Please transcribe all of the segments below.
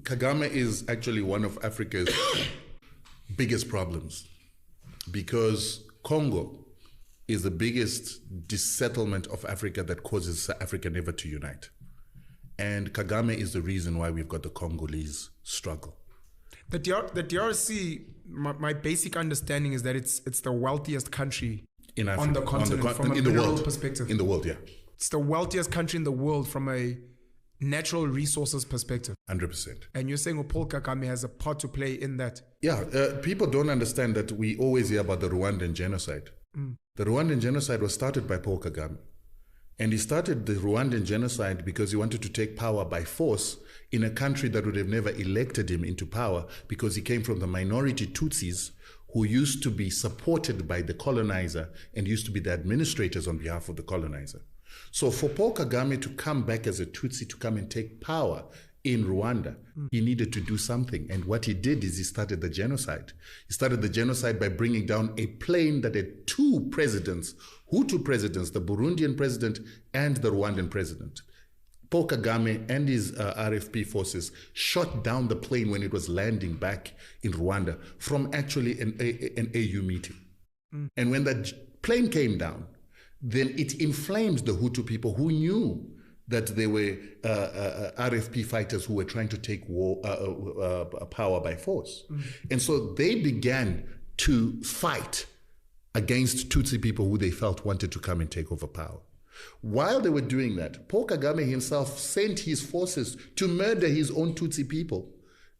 Kagame is actually one of Africa's biggest problems because Congo is the biggest dissettlement of Africa that causes South Africa never to unite. And Kagame is the reason why we've got the Congolese struggle. The DRC, my basic understanding is that it's the wealthiest country In Africa, on the continent from a mineral perspective. In the world, yeah. It's the wealthiest country in the world from a natural resources perspective. 100%. And you're saying Paul Kagame has a part to play in that? Yeah, people don't understand that we always hear about the Rwandan genocide. The Rwandan genocide was started by Paul Kagame. And he started the Rwandan genocide because he wanted to take power by force in a country that would have never elected him into power because he came from the minority Tutsis who used to be supported by the colonizer and used to be the administrators on behalf of the colonizer. So for Paul Kagame to come back as a Tutsi to come and take power in Rwanda, he needed to do something. And what he did is he started the genocide. He started the genocide by bringing down a plane that had two presidents, Hutu presidents, the Burundian president and the Rwandan president. Paul Kagame and his RFP forces shot down the plane when it was landing back in Rwanda from actually an AU meeting. And when that plane came down, then it inflamed the Hutu people who knew that they were RFP fighters who were trying to take power by force. And so they began to fight against Tutsi people who they felt wanted to come and take over power. While they were doing that, Paul Kagame himself sent his forces to murder his own Tutsi people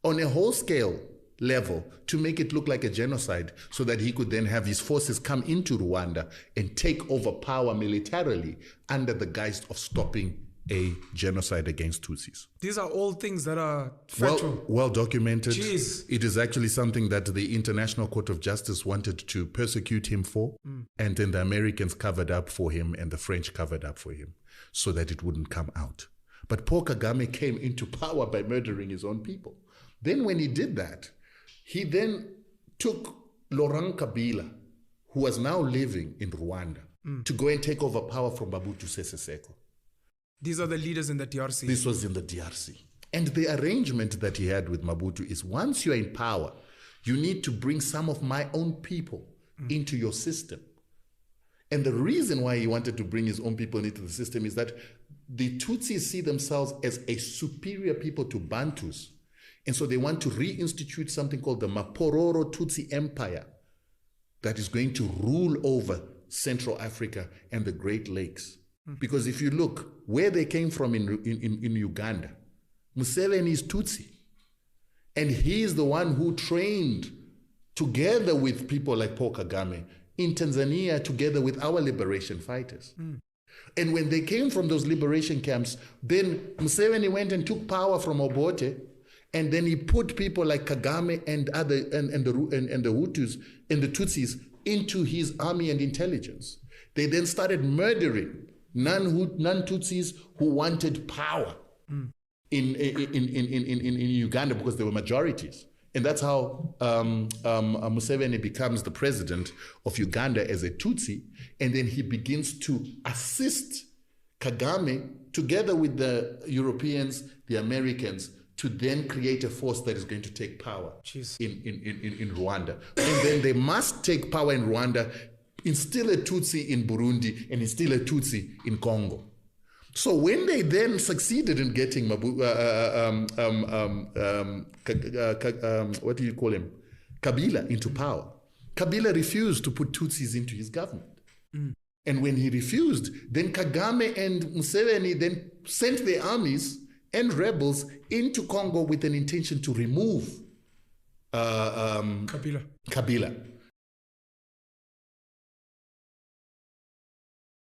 on a whole-scale level to make it look like a genocide so that he could then have his forces come into Rwanda and take over power militarily under the guise of stopping a genocide against Tutsis. These are all things that are factual. Well documented. Jeez. It is actually something that the International Court of Justice wanted to persecute him for, and then the Americans covered up for him and the French covered up for him so that it wouldn't come out. But Paul Kagame came into power by murdering his own people. Then when he did that, he then took Laurent Kabila, who was now living in Rwanda, to go and take over power from Mobutu Sese Seko. These are the leaders in the DRC. This was in the DRC. And the arrangement that he had with Mobutu is once you're in power, you need to bring some of my own people into your system. And the reason why he wanted to bring his own people into the system is that the Tutsis see themselves as a superior people to Bantus. And so they want to reinstitute something called the Mapororo Tutsi Empire that is going to rule over Central Africa and the Great Lakes. Because if you look where they came from in Uganda, Museveni is Tutsi. And he is the one who trained together with people like Paul Kagame in Tanzania together with our liberation fighters. And when they came from those liberation camps, then Museveni went and took power from Obote, and then he put people like Kagame and the Hutus and the Tutsis into his army and intelligence. They then started murdering non-Tutsis who wanted power in Uganda because they were majorities. And that's how Museveni becomes the president of Uganda as a Tutsi. And then he begins to assist Kagame together with the Europeans, the Americans, to then create a force that is going to take power in Rwanda. And then they must take power in Rwanda, instill a Tutsi in Burundi, and instill a Tutsi in Congo. So when they then succeeded in getting what do you call him? Kabila into power, Kabila refused to put Tutsis into his government. And when he refused, then Kagame and Museveni then sent their armies and rebels into Congo with an intention to remove Kabila.